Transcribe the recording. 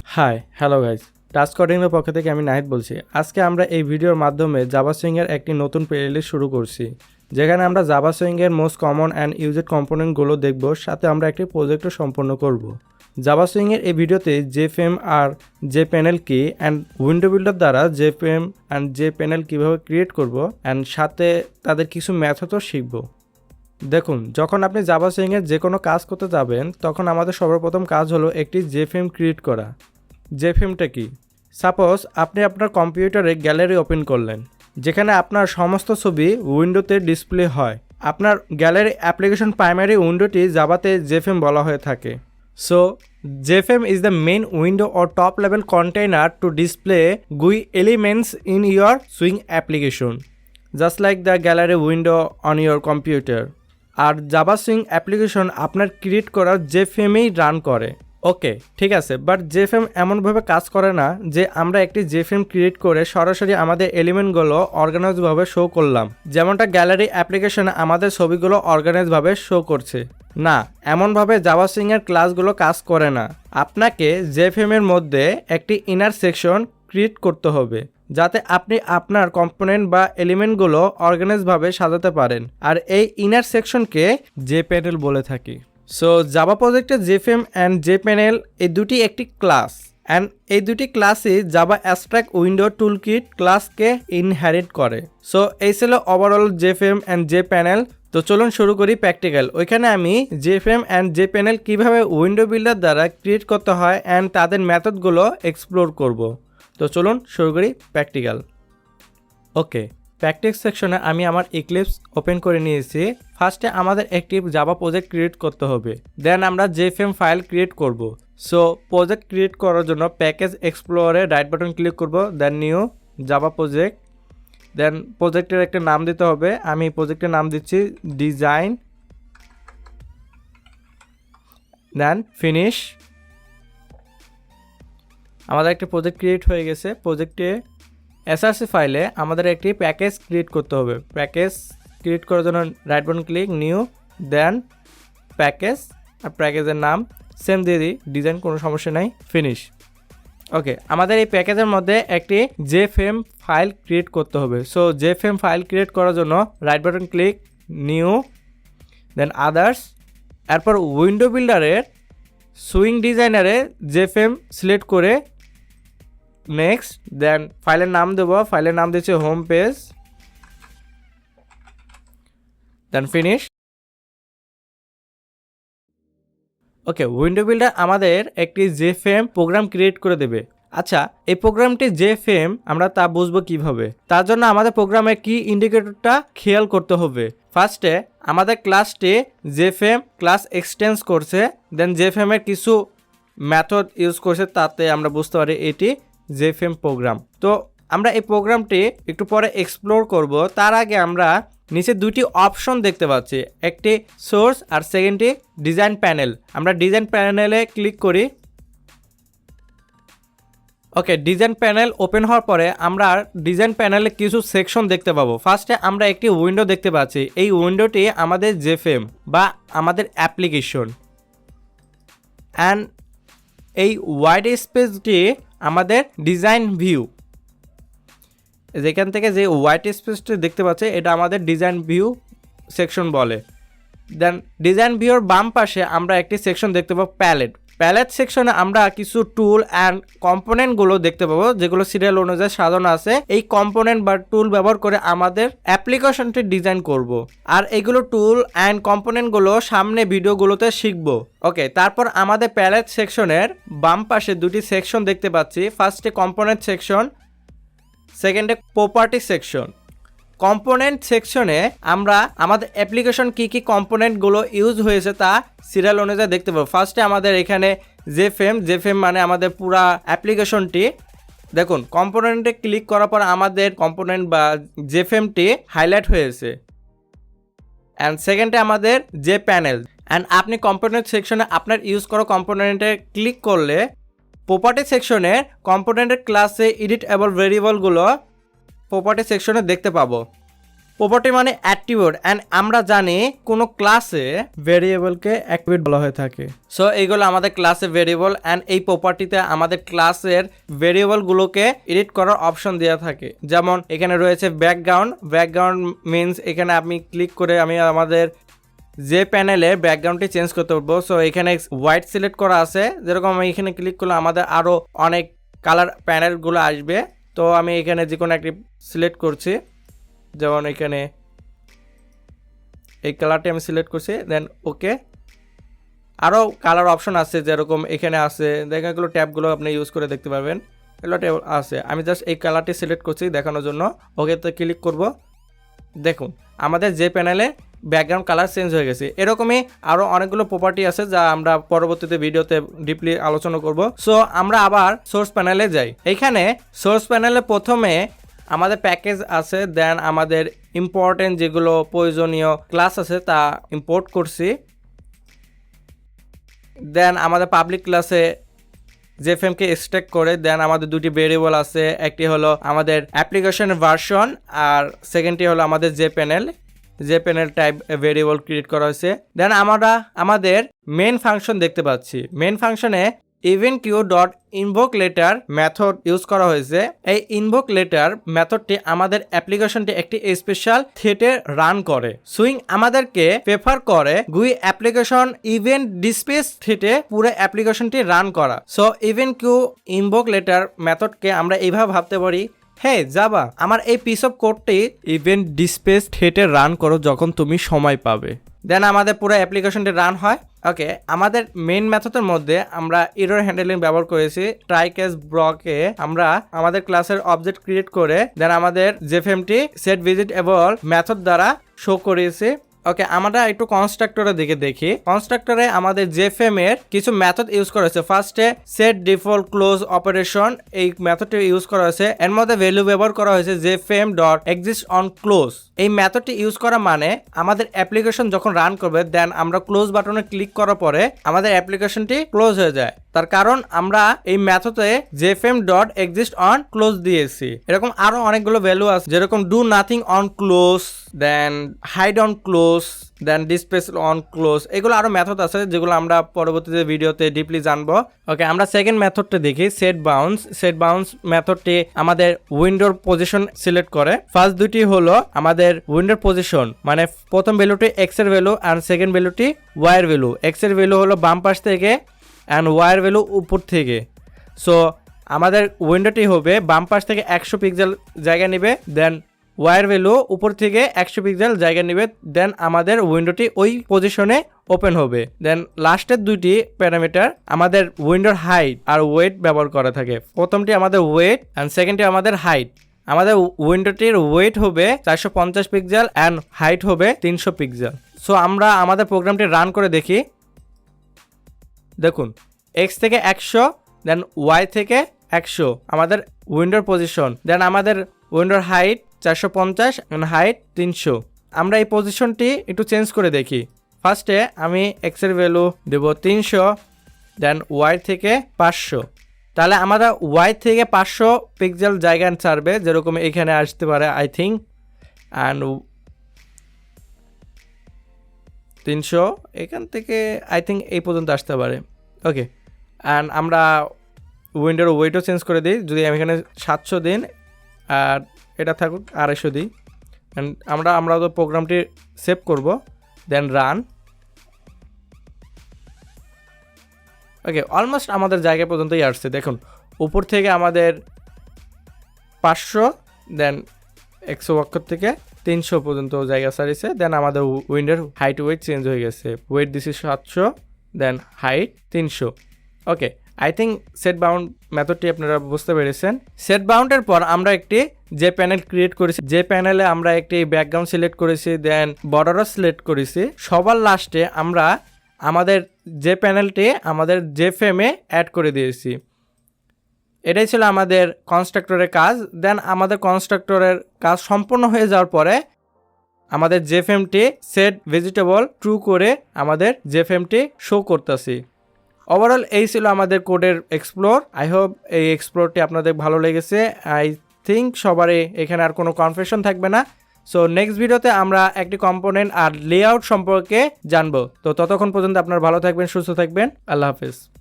Hi hello guys, task কোডিংয়ের পক্ষ থেকে আমি নাহিদ বলছি। আজকে আমরা এই ভিডিওর মাধ্যমে জাভা সুইংয়ের একটি নতুন প্লেলিস্ট শুরু করছি, যেখানে আমরা জাভা সুইংয়ের মোস্ট কমন অ্যান্ড ইউজড কম্পোনেন্টগুলো দেখব, সাথে আমরা একটি প্রজেক্টও সম্পন্ন করব। জাভা সুইংয়ের এই ভিডিওতে জেএফএম আর জেপ্যানেল কি অ্যান্ড উইন্ডো বিল্ডার দ্বারা জেএফএম অ্যান্ড জেপ্যানেল কীভাবে ক্রিয়েট করব অ্যান্ড সাথে তাদের কিছু মেথডও শিখব। দেখুন, যখন আপনি জাভা সুইংয়ের যে কোনো কাজ করতে যাবেন, তখন আমাদের সর্বপ্রথম কাজ হলো একটি জেএফএম ক্রিয়েট করা। জেএফএমটা কি? সাপোজ আপনি আপনার কম্পিউটারে গ্যালারি ওপেন করলেন, যেখানে আপনার সমস্ত ছবি উইন্ডোতে ডিসপ্লে হয়। আপনার গ্যালারি অ্যাপ্লিকেশন প্রাইমারি উইন্ডোটি জাভাতে জেএফএম বলা হয়ে থাকে। So JFM is the main window or top level container to display GUI elements in your Swing application, just like the gallery window on your computer. আর Java Swing application আপনার create করা জেএফএমেই run করে। ওকে, ঠিক আছে, but JFM এমনভাবে কাজ করে না যে আমরা একটি জেএফএম ক্রিয়েট করে সরাসরি আমাদের এলিমেন্টগুলো অর্গানাইজভাবে শো করলাম, যেমনটা গ্যালারি অ্যাপ্লিকেশনে আমাদের ছবিগুলো অর্গানাইজভাবে শো করছে। না, এমনভাবে জাভা সুইংয়ের ক্লাসগুলো কাজ করে না। আপনাকে জেএফএম এর মধ্যে একটি ইনার সেকশন ক্রিয়েট করতে হবে, যাতে আপনি আপনার কম্পোনেন্ট বা এলিমেন্টগুলো অর্গানাইজভাবে সাজাতে পারেন। আর এই ইনার সেকশনকে জেপ্যানেল বলে থাকি। সো জাভা প্রজেক্টে জেএফএম অ্যান্ড জেপ্যানেল এই দুটি একটি ক্লাস, অ্যান্ড এই দুটি ক্লাসই জাভা অ্যাবস্ট্রাক্ট উইন্ডো টুলকিট ক্লাসকে ইনহেরিট করে। সো এই ছিল ওভারঅল জেএফএম অ্যান্ড জেপ্যানেল। তো চলুন শুরু করি প্র্যাকটিক্যাল। ওইখানে আমি জেএফএম অ্যান্ড জেপ্যানেল কীভাবে উইন্ডো বিল্ডার দ্বারা ক্রিয়েট করতে হয় অ্যান্ড তাদের মেথডগুলো এক্সপ্লোর করব। তো চলুন শুরু করি প্র্যাকটিক্যাল। ওকে, প্র্যাকটিস সেকশনে আমি আমার ইক্লিপস ওপেন করে নিয়েছি। ফার্স্টে আমাদের একটি জাভা প্রজেক্ট ক্রিয়েট করতে হবে, দেন আমরা জেএফএম ফাইল ক্রিয়েট করব। সো প্রজেক্ট ক্রিয়েট করার জন্য প্যাকেজ এক্সপ্লোরে রাইট বাটন ক্লিক করব, দেন নিউ জাভা প্রজেক্ট, দেন প্রজেক্টের একটা নাম দিতে হবে। আমি প্রজেক্টের নাম দিচ্ছি ডিজাইন, দেন ফিনিশ। আমাদের একটা প্রজেক্ট ক্রিয়েট হয়ে গেছে। প্রজেক্টে এসআরসি ফাইলে আমাদের একটি প্যাকেজ ক্রিয়েট করতে হবে। প্যাকেজ ক্রিয়েট করার জন্য রাইট বাটন ক্লিক, নিউ, দেন প্যাকেজ, আর প্যাকেজের নাম সেম দিয়ে দিই, ডিজাইন, কোনো সমস্যা নাই, ফিনিশ। ওকে, আমাদের এই প্যাকেজের মধ্যে একটি জেএফএম ফাইল ক্রিয়েট করতে হবে। সো জেএফএম ফাইল ক্রিয়েট করার জন্য রাইট বাটন ক্লিক, নিউ, দেন আদার্স, এরপর উইন্ডো বিল্ডারের সুইং ডিজাইনারে জেএফএম সিলেক্ট করে নেক্সট, দেন ফাইলের নাম দেবো। ফাইলের নাম দিচ্ছে হোম পেজ, দেন ফিনিশ। ওকে, উইন্ডো বিল্ডার আমাদের একটি জেএফএম প্রোগ্রাম ক্রিয়েট করে দেবে। আচ্ছা, এই প্রোগ্রামটি জেএফএম আমরা তা বুঝবো কিভাবে? তার জন্য আমাদের প্রোগ্রামে কি ইন্ডিকেটরটা খেয়াল করতে হবে। ফার্স্টে আমাদের ক্লাসটি জেএফএম ক্লাস এক্সটেন্স করছে, দেন জেএফএম এর কিছু মেথড ইউজ করছে, তাতে আমরা বুঝতে পারি এটি জেএফএম প্রোগ্রাম। তো আমরা এই প্রোগ্রামটি একটু পরে এক্সপ্লোর করব। তার আগে আমরা নিচে দুটি অপশন দেখতে পাচ্ছি, একটি সোর্স আর সেকেন্ডটি ডিজাইন প্যানেল। আমরা ডিজাইন প্যানেলে ক্লিক করি। ওকে, ডিজাইন প্যানেল ওপেন হওয়ার পরে আমরা ডিজাইন প্যানেলে কিছু সেকশন দেখতে পাবো। ফার্স্টে আমরা একটি উইন্ডো দেখতে পাচ্ছি। এই উইন্ডোটি আমাদের জেএফএম বা আমাদের অ্যাপ্লিকেশন, অ্যান্ড এই হোয়াইট স্পেসটি আমাদের ডিজাইন ভিউ। যেখান থেকে যে হোয়াইট স্পেসটি দেখতে পাচ্ছে, এটা আমাদের ডিজাইন ভিউ সেকশন বলে। দেন ডিজাইন ভিউর বাম পাশে আমরা একটি সেকশন দেখতে পাবো প্যালেট। প্যালেট সেকশনে আমরা কিছু টুল অ্যান্ড কম্পোনেন্টগুলো দেখতে পাবো, যেগুলো সিরিয়াল অনুযায়ী সাজানো আছে। এই কম্পোনেন্ট বা টুল ব্যবহার করে আমাদের অ্যাপ্লিকেশনটি ডিজাইন করব। আর এগুলো টুল অ্যান্ড কম্পোনেন্টগুলো সামনে ভিডিওগুলোতে শিখবো। ওকে, তারপর আমাদের প্যালেট সেকশনের বাম পাশে দুটি সেকশন দেখতে পাচ্ছি। ফার্স্টে কম্পোনেন্ট সেকশন, সেকেন্ডে প্রপার্টি সেকশন। কম্পোনেন্ট সেকশনে আমরা আমাদের অ্যাপ্লিকেশন কী কী কম্পোনেন্টগুলো ইউজ হয়েছে তা সিরিয়াল অনুযায়ী দেখতে পাবো। ফার্স্টে আমাদের এখানে জেএফএম মানে আমাদের পুরা অ্যাপ্লিকেশনটি। দেখুন, কম্পোনেন্টে ক্লিক করার পর আমাদের কম্পোনেন্ট বা জেএফএমটি হাইলাইট হয়েছে। অ্যান্ড সেকেন্ডে আমাদের জেপ্যানেল। অ্যান্ড আপনি কম্পোনেন্ট সেকশনে আপনার ইউজ করা কম্পোনেন্টে ক্লিক করলে প্রপার্টি সেকশনে কম্পোনেন্টের ক্লাসে এডিটেবল ভেরিয়েবলগুলো প্রপার্টি সেকশনে দেখতে পাবো। প্রপার্টি মানে অ্যাট্রিবিউট, অ্যান্ড আমরা জানি কোনো ক্লাসে ভেরিয়েবলকে অ্যাট্রিবিউট বলা হয়ে থাকে। সো এইগুলো আমাদের ক্লাসে ভেরিয়েবল, অ্যান্ড এই প্রপার্টিতে আমাদের ক্লাসের ভেরিয়েবলগুলোকে এডিট করার অপশন দেওয়া থাকে। যেমন এখানে রয়েছে ব্যাকগ্রাউন্ড। ব্যাকগ্রাউন্ড মিনস এখানে আমি ক্লিক করে আমি আমাদের যে প্যানেলে ব্যাকগ্রাউন্ডটি চেঞ্জ করতে পারবো। সো এখানে হোয়াইট সিলেক্ট করা আছে, যেরকম আমি এখানে ক্লিক করলে আমাদের আরও অনেক কালার প্যানেলগুলো আসবে। তো আমি এখানে যে কোনো একটি সিলেক্ট করছি, যেমন এখানে এই কালারটি আমি সিলেক্ট করছি, দেন ওকে। আরও কালার অপশন আছে, যেরকম এখানে আছে, দেখেন এগুলো ট্যাবগুলো আপনি ইউজ করে দেখতে পারবেন, এগুলো ট্যাব আছে। আমি জাস্ট এই কালারটি সিলেক্ট করছি দেখানোর জন্য, ওকেতে ক্লিক করব। দেখুন আমাদের যে প্যানেলে ব্যাকগ্রাউন্ড কালার চেঞ্জ হয়ে গেছে। এরকমই আরও অনেকগুলো প্রপার্টি আছে যা আমরা পরবর্তীতে ভিডিওতে ডিপলি আলোচনা করব। সো আমরা আবার সোর্স প্যানেলে যাই। এইখানে সোর্স প্যানেলে প্রথমে আমাদের প্যাকেজ আছে, দেন আমাদের ইম্পর্টেন্ট যেগুলো প্রয়োজনীয় ক্লাস আছে তা ইম্পোর্ট করছি। দেন আমাদের পাবলিক ক্লাসে জেএফএমকে এক্সট্রাক্ট করে, দেন আমাদের দুটি ভেরিয়েবল আছে, একটি হলো আমাদের অ্যাপ্লিকেশনের ভার্সন আর সেকেন্ডটি হলো আমাদের যে প্যানেল টাইপ ভেরিয়েবল ক্রিয়েট করা হয়েছে। দেন আমরা আমাদের মেন ফাংশন দেখতে পাচ্ছি। মেন ফাংশনে event queue dot invoke later method use করা হয়েছে। এই ইনভোক লেটার মেথডটি আমাদের অ্যাপ্লিকেশনটি একটি স্পেশাল থ্রেডে রান করে। সুইং আমাদেরকে প্রেফার করে গুই অ্যাপ্লিকেশন ইভেন্ট ডিসপ্লেস থ্রেডে পুরো অ্যাপ্লিকেশনটি রান করা। So event queue invoke later মেথডকে আমরা এইভাবে ভাবতে পারি, হে জাভা আমার এই পিস অফ কোডটি ইভেন্ট ডিসপ্লেস থ্রেডে রান করো যখন তুমি সময় পাবে। দেন আমাদের পুরো অ্যাপ্লিকেশনটি রান হয়। ওকে, আমাদের মেইন মেথডের মধ্যে আমরা এরর হ্যান্ডলিং ব্যবহার করেছি। ট্রাই ক্যাচ ব্লকে আমরা আমাদের ক্লাসের অবজেক্ট ক্রিয়েট করে দেন আমাদের জেএফএমটি সেট ভিজিটেবল মেথড দ্বারা শো করিয়েছি। ওকে, আমরা একটু কনস্ট্রাক্টরের দিকে দেখি। কনস্ট্রাক্টরে আমাদের জেএফএম এর কিছু মেথড ইউজ করা হয়েছে। ফার্স্টে সেট ডিফল্ট ক্লোজ অপারেশন, এই মেথডটি ইউজ করা হয়েছে। এর মধ্যে ভ্যালু ব্যবহার করা হয়েছে JFM dot exist on close. এই মেথডটি ইউজ করা মানে আমাদের অ্যাপ্লিকেশন যখন রান করবে, দেন আমরা ক্লোজ বাটনে ক্লিক করার পরে আমাদের অ্যাপ্লিকেশনটি ক্লোজ হয়ে যায়। তার কারণ আমরা এই মেথডে JFM dot exist on close দিয়েছি। এরকম আরো অনেকগুলো ভ্যালু আছে, যেরকম do nothing on close, then hide on close, then display on close. এগুলো আরো মেথড আছে যেগুলো আমরা পরবর্তীতে ভিডিওতে ডিপলি জানবো। ওকে, আমরা সেকেন্ড মেথডটা দেখি, সেট বাউন্স। সেট বাউন্স মেথডটি আমাদের উইন্ডোর পজিশন সিলেক্ট করে। ফার্স্ট দুটি হলো আমাদের উইন্ডোর পজিশন, মানে প্রথম ভ্যালুটি এক্স এর ভ্যালু আর সেকেন্ড ভ্যালুটি ওয়াই এর ভ্যালু। এক্স এর ভ্যালু হলো বাম পাশ থেকে অ্যান্ড ওয়াইয়ের ভ্যালু উপর থেকে। সো আমাদের উইন্ডোটি হবে বাম পাশ থেকে 100 পিক্সেল জায়গা নেবে, দেন ওয়াইয়ের ভ্যালু উপর থেকে 100 পিক্সেল জায়গা নেবে, দেন আমাদের উইন্ডোটি ওই পজিশনে ওপেন হবে। দেন লাস্টের দুইটি প্যারামিটার আমাদের উইন্ডোর হাইট আর ওয়েট ব্যবহার করা থাকে। প্রথমটি আমাদের ওয়েট অ্যান্ড সেকেন্ডটি আমাদের হাইট। আমাদের উইন্ডোটির ওয়েট হবে 450 পিক্সেল অ্যান্ড হাইট হবে 300 পিক্সেল। সো আমরা আমাদের প্রোগ্রামটি রান করে দেখি। দেখুন এক্স থেকে 100, দেন ওয়াই থেকে 100 আমাদের উইন্ডোর পজিশন, দেন আমাদের উইন্ডোর হাইট 450 এন্ড হাইট 300। আমরা এই পজিশনটি একটু চেঞ্জ করে দেখি। ফার্স্টে আমি এক্স এর ভ্যালু দেব 300, দেন ওয়াই থেকে 500। তাহলে আমরা ওয়াই থেকে 500 পিক্সেল জায়গা ছাড়বে, যেরকম এখানে আসতে পারে আই থিঙ্ক, অ্যান্ড 300 এখান থেকে আই থিঙ্ক এই পর্যন্ত আসতে পারে। ওকে, অ্যান্ড আমরা উইন্ডোর ওয়েটও চেঞ্জ করে দিই। যদি আমি এখানে 700 দিন আর এটা থাকুক 250 দিই, অ্যান্ড আমরা তো প্রোগ্রামটি সেভ করব, দেন রান। ওকে, অলমোস্ট আমাদের জায়গা পর্যন্তই আসছে। দেখুন উপর থেকে আমাদের 500, দেন 100 অক্ষর থেকে 300 পর্যন্ত জায়গা সারিছে। দেন আমাদের উইন্ডোর হাইট ওয়েট চেঞ্জ হয়ে গেছে। ওয়েট দিছি 700, then height 300। Okay, I think set bound মেথডটি আপনারা বুঝতে পেরেছেন। সেট বাউন্ডের পর আমরা একটি যে প্যানেল ক্রিয়েট করেছি, যে প্যানেলে আমরা একটি ব্যাকগ্রাউন্ড সিলেক্ট করেছি, দেন বর্ডারও সিলেক্ট করেছি। সবার লাস্টে আমরা আমাদের যে প্যানেলটি আমাদের যে ফ্রেমে অ্যাড করে দিয়েছি। এটাই ছিল আমাদের কনস্ট্রাক্টরের কাজ। দেন আমাদের কনস্ট্রাক্টরের কাজ সম্পূর্ণ হয়ে যাওয়ার পরে আমাদের যে ফ্রেমটি সেট ভেজিটেবল ট্রু করে আমাদের যে ফ্রেমটি শো করতেছি। ওভারঅল এই ছিল আমাদের কোডের এক্সপ্লোর। আই হোপ এই এক্সপ্লোরটি আপনাদের ভালো লেগেছে। আই থিঙ্ক সবারই এখানে আর কোনো কনফিউশন থাকবে না। সো নেক্সট ভিডিওতে আমরা একটি কম্পোনেন্ট আর লেআউট সম্পর্কে জানবো। তো ততক্ষণ পর্যন্ত আপনারা ভালো থাকবেন, সুস্থ থাকবেন। আল্লাহ হাফেজ।